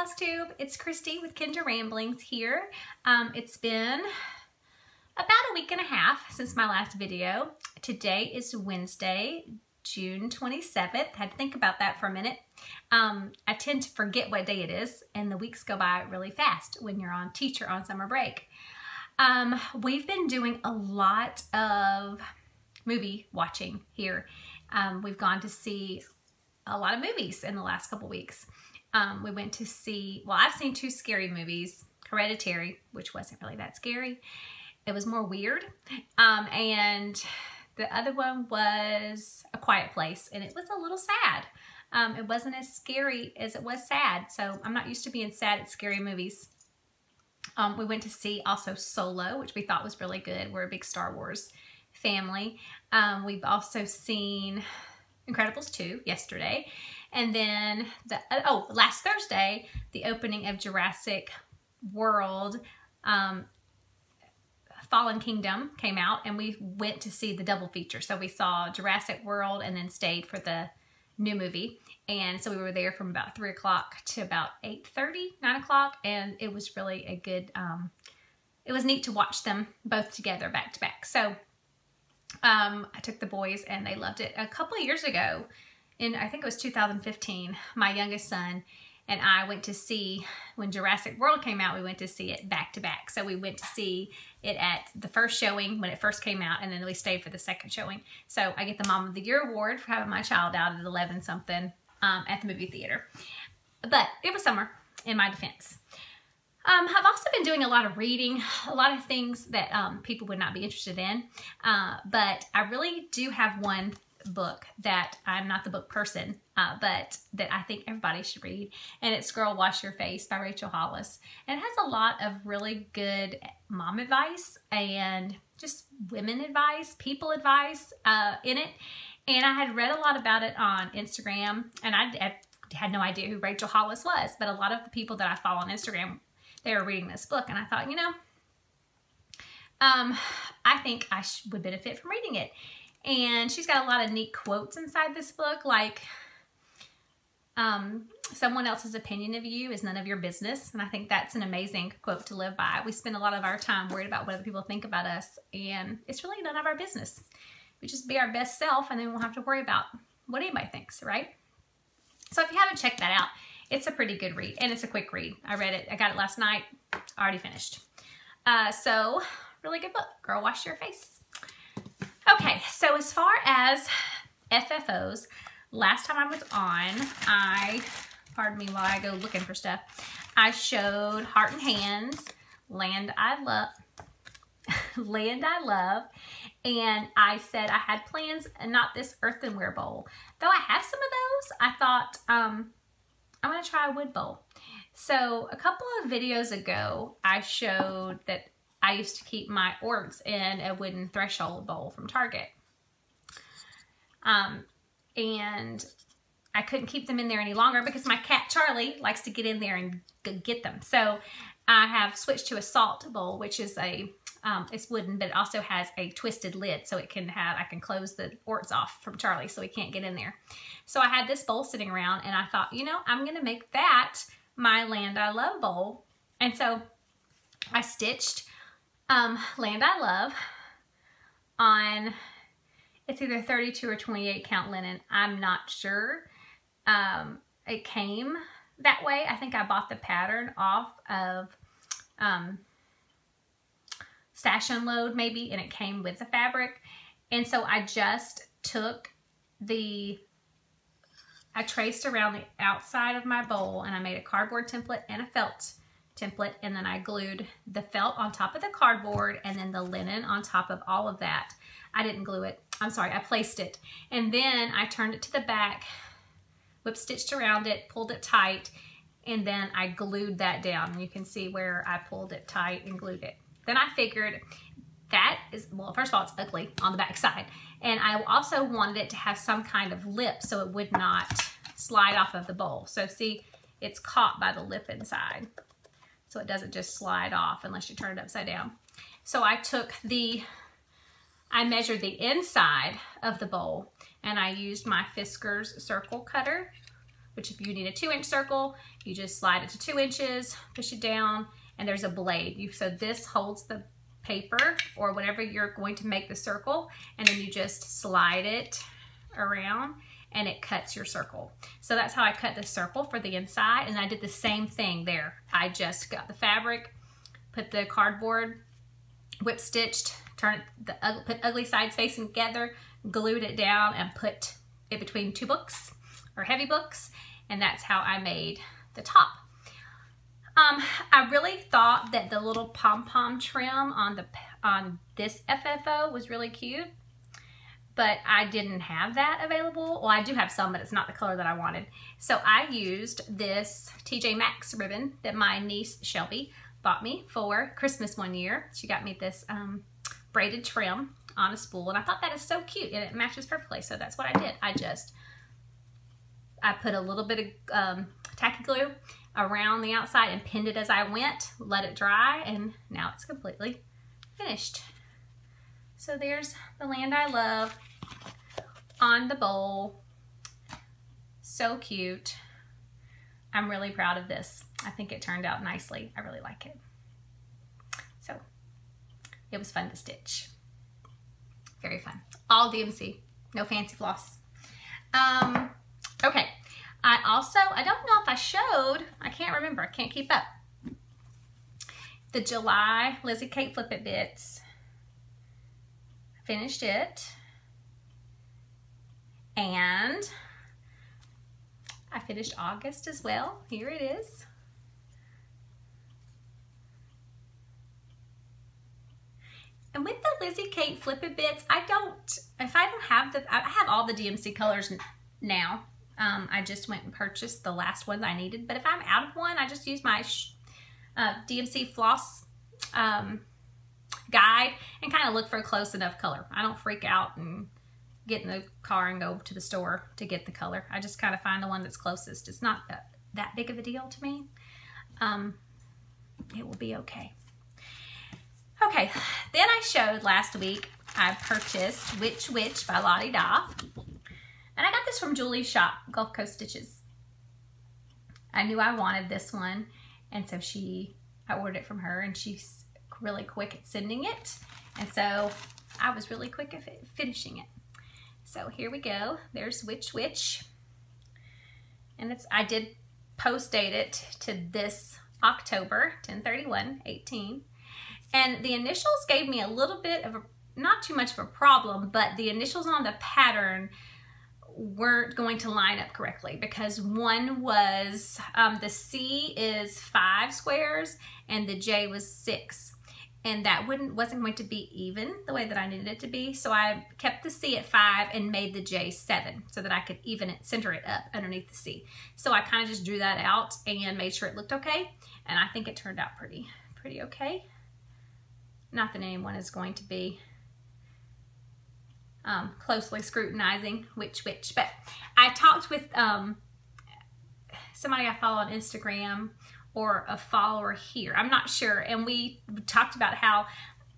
FlosTube. It's Christy with Kendra Ramblings here. It's been about a week and a half since my last video. Today is Wednesday, June 27th. I had to think about that for a minute. I tend to forget what day it is, and the weeks go by really fast when you're on teacher on summer break. We've been doing a lot of movie watching here. We've gone to see a lot of movies in the last couple weeks. We went to see, well, I've seen two scary movies, Hereditary, which wasn't really that scary. It was more weird. And the other one was A Quiet Place, and it was a little sad. It wasn't as scary as it was sad, so I'm not used to being sad at scary movies. We went to see also Solo, which we thought was really good. We're a big Star Wars family. We've also seen Incredibles 2 yesterday. And then, last Thursday, the opening of Jurassic World Fallen Kingdom came out, and we went to see the double feature. So we saw Jurassic World and then stayed for the new movie. And so we were there from about 3 o'clock to about 8:30, 9 o'clock. And it was really a good, it was neat to watch them both together back to back. So I took the boys and they loved it. A couple of years ago, I think it was 2015, my youngest son and I went to see, when Jurassic World came out, we went to see it back to back. So we went to see it at the first showing when it first came out, and then we stayed for the second showing. So I get the Mom of the Year award for having my child out at 11 something at the movie theater. But it was summer, in my defense. I've also been doing a lot of reading, a lot of things that people would not be interested in. But I really do have one book that I'm not the book person, but that I think everybody should read, and it's Girl Wash Your Face by Rachel Hollis. And it has a lot of really good mom advice and just women advice, people advice in it. And I had read a lot about it on Instagram, and I had no idea who Rachel Hollis was, but a lot of the people that I follow on Instagram, they were reading this book, and I thought, you know, I think I would benefit from reading it. And she's got a lot of neat quotes inside this book, like someone else's opinion of you is none of your business. And I think that's an amazing quote to live by. We spend a lot of our time worried about what other people think about us, and it's really none of our business. We just be our best self, and then we won't have to worry about what anybody thinks, right? So if you haven't checked that out, it's a pretty good read, and it's a quick read. I read it, I got it last night, already finished. So really good book, Girl Wash Your Face. Okay, so as far as FFOs, last time I was on, pardon me while I go looking for stuff, I showed Heart and Hands, Land I Love, and I said I had plans, and not this earthenware bowl. Though I have some of those, I thought I'm going to try a wood bowl. So a couple of videos ago, I showed that I used to keep my orts in a wooden threshold bowl from Target. And I couldn't keep them in there any longer because my cat Charlie likes to get in there and get them. So I have switched to a salt bowl, which is it's wooden, but it also has a twisted lid, so I can close the orts off from Charlie so he can't get in there. So I had this bowl sitting around, and I thought, you know, I'm gonna make that my Land I Love bowl. And so I stitched Land I Love on, it's either 32 or 28 count linen. I'm not sure. It came that way. I think I bought the pattern off of Stash Unload maybe, and it came with the fabric. And so I just took I traced around the outside of my bowl, and I made a cardboard template and a felt template, and then I glued the felt on top of the cardboard and then the linen on top of all of that. I didn't glue it. I'm sorry, I placed it. And then I turned it to the back, whip stitched around it, pulled it tight, and then I glued that down. And you can see where I pulled it tight and glued it. Then I figured that is, well, first of all, it's ugly on the back side. And I also wanted it to have some kind of lip so it would not slide off of the bowl. So see, it's caught by the lip inside, so it doesn't just slide off unless you turn it upside down. So I measured the inside of the bowl, and I used my Fiskars circle cutter which if you need a 2-inch circle, you just slide it to 2 inches, push it down, and there's a blade. So this holds the paper or whatever you're going to make the circle, and then you just slide it around and it cuts your circle. So that's how I cut the circle for the inside, and I did the same thing there. I just got the fabric, put the cardboard, whip stitched, put ugly sides facing together, glued it down, and put it between 2 books or heavy books, and that's how I made the top. I really thought that the little pom-pom trim on this FFO was really cute, but I didn't have that available. Well, I do have some, but it's not the color that I wanted. So I used this TJ Maxx ribbon that my niece Shelby bought me for Christmas one year. She got me this braided trim on a spool, and I thought that is so cute, and it matches perfectly. So that's what I did. I put a little bit of tacky glue around the outside and pinned it as I went, let it dry, and now it's completely finished. So there's the Land I Love on the bowl. So cute. I'm really proud of this. I think it turned out nicely. I really like it. So it was fun to stitch. Very fun. All DMC, no fancy floss. Okay. I don't know if I showed, I can't remember, I can't keep up. The July Lizzie Kate Flip It Bits. Finished it. And I finished August as well. Here it is. And with the Lizzie Kate Flip It Bits, I have all the DMC colors now. I just went and purchased the last ones I needed, but if I'm out of one, I just use my DMC floss guide and kind of look for a close enough color. I don't freak out and get in the car and go to the store to get the color. I just kind of find the one that's closest. It's not that big of a deal to me. It will be okay. Okay, then I showed last week, I purchased Witch Witch by Lottie Da. And I got this from Julie's shop, Gulf Coast Stitches. I knew I wanted this one, and so I ordered it from her, and she's really quick at sending it. And so I was really quick at finishing it. So here we go. There's Witch Witch. And I did post date it to this October, 10/31/18. And the initials gave me a little bit of not too much of a problem, but the initials on the pattern weren't going to line up correctly, because one was, the C is 5 squares and the J was 6. And that wasn't going to be even the way that I needed it to be. So I kept the C at 5 and made the J 7 so that I could center it up underneath the C. So I kind of just drew that out and made sure it looked okay. And I think it turned out pretty okay. Not that anyone is going to be closely scrutinizing which, but I talked with somebody I follow on Instagram, or a follower here, I'm not sure, and we talked about how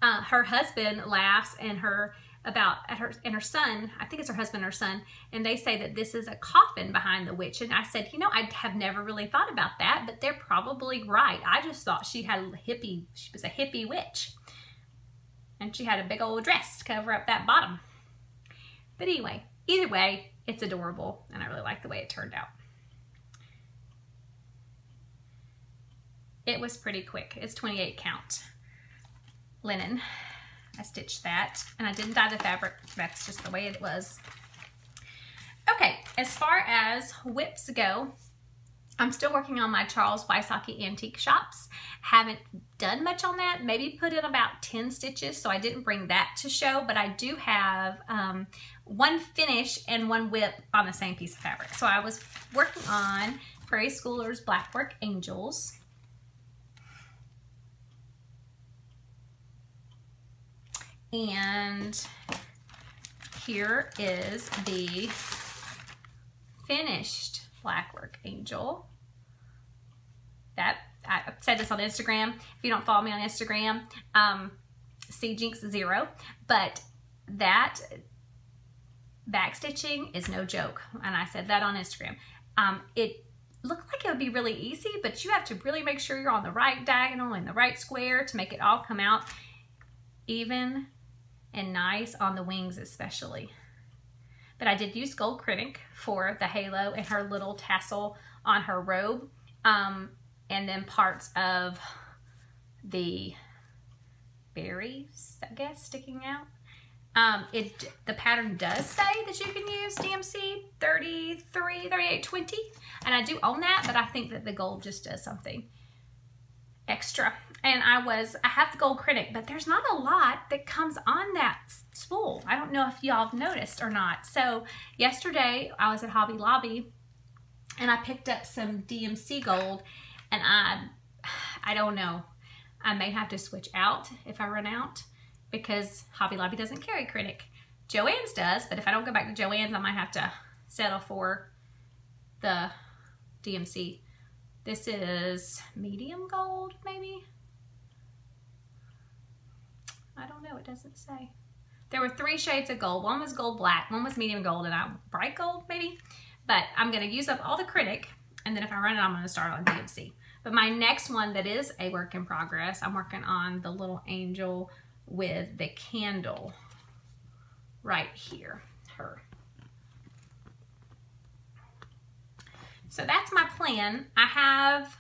her husband laughs and her son, I think it's her husband or son, and they say that this is a coffin behind the witch. And I said, you know, I have never really thought about that, but they're probably right. I just thought she was a hippie witch, and she had a big old dress to cover up that bottom. But anyway, either way, it's adorable, and I really like the way it turned out. It was pretty quick. It's 28 count linen. I stitched that, and I didn't dye the fabric. That's just the way it was. Okay, as far as whips go, I'm still working on my Charles Wysocki Antique Shops. Haven't done much on that. Maybe put in about 10 stitches, so I didn't bring that to show, but I do have one finish and one whip on the same piece of fabric. So I was working on Prairie Schoolers Blackwork Angels. And here is the finished Blackwork Angel. That I said this on Instagram. If you don't follow me on Instagram, CJinx0. But that back stitching is no joke, and I said that on Instagram. It looked like it would be really easy, but you have to really make sure you're on the right diagonal and the right square to make it all come out even and nice on the wings especially. But I did use Gold Critic for the halo and her little tassel on her robe, and then parts of the berries, I guess, sticking out. The pattern does say that you can use DMC 33, 38, 20, and I do own that, but I think that the gold just does something extra. And I have the Gold Critic, but there's not a lot that comes on that spool. I don't know if y'all have noticed or not. So yesterday I was at Hobby Lobby and I picked up some DMC gold, and I don't know. I may have to switch out if I run out, because Hobby Lobby doesn't carry Critic. Joann's does, but if I don't go back to Joann's, I might have to settle for the DMC. This is medium gold, maybe? I don't know, it doesn't say. There were 3 shades of gold. One was gold black, one was medium gold, and bright gold, maybe? But I'm gonna use up all the Critic, and then if I run it, I'm gonna start on DMC. But my next one that is a work in progress, I'm working on the little angel with the candle right here, her. So that's my plan. I have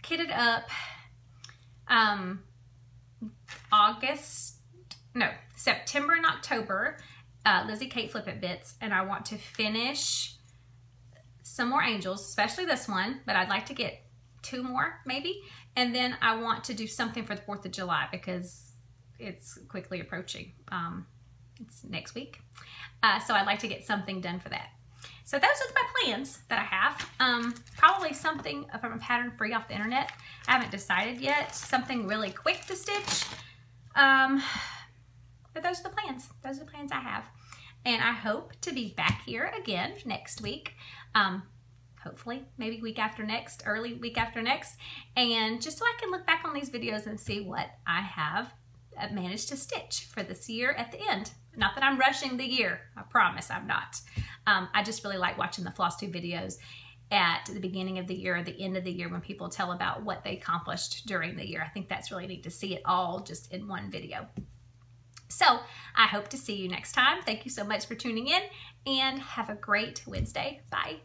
kitted up September and October, Lizzie Kate Flip It Bits, and I want to finish some more angels, especially this one, but I'd like to get 2 more maybe, and then I want to do something for the 4th of July because it's quickly approaching. It's next week, so I'd like to get something done for that. So those are my plans that I have. Probably something from a pattern free off the internet. I haven't decided yet. Something really quick to stitch. But those are the plans. Those are the plans I have. And I hope to be back here again next week. Hopefully, maybe week after next, early week after next. And just so I can look back on these videos and see what I have managed to stitch for this year at the end. Not that I'm rushing the year. I promise I'm not. I just really like watching the FlossTube videos at the beginning of the year or the end of the year when people tell about what they accomplished during the year. I think that's really neat to see it all just in one video. So I hope to see you next time. Thank you so much for tuning in, and have a great Wednesday. Bye.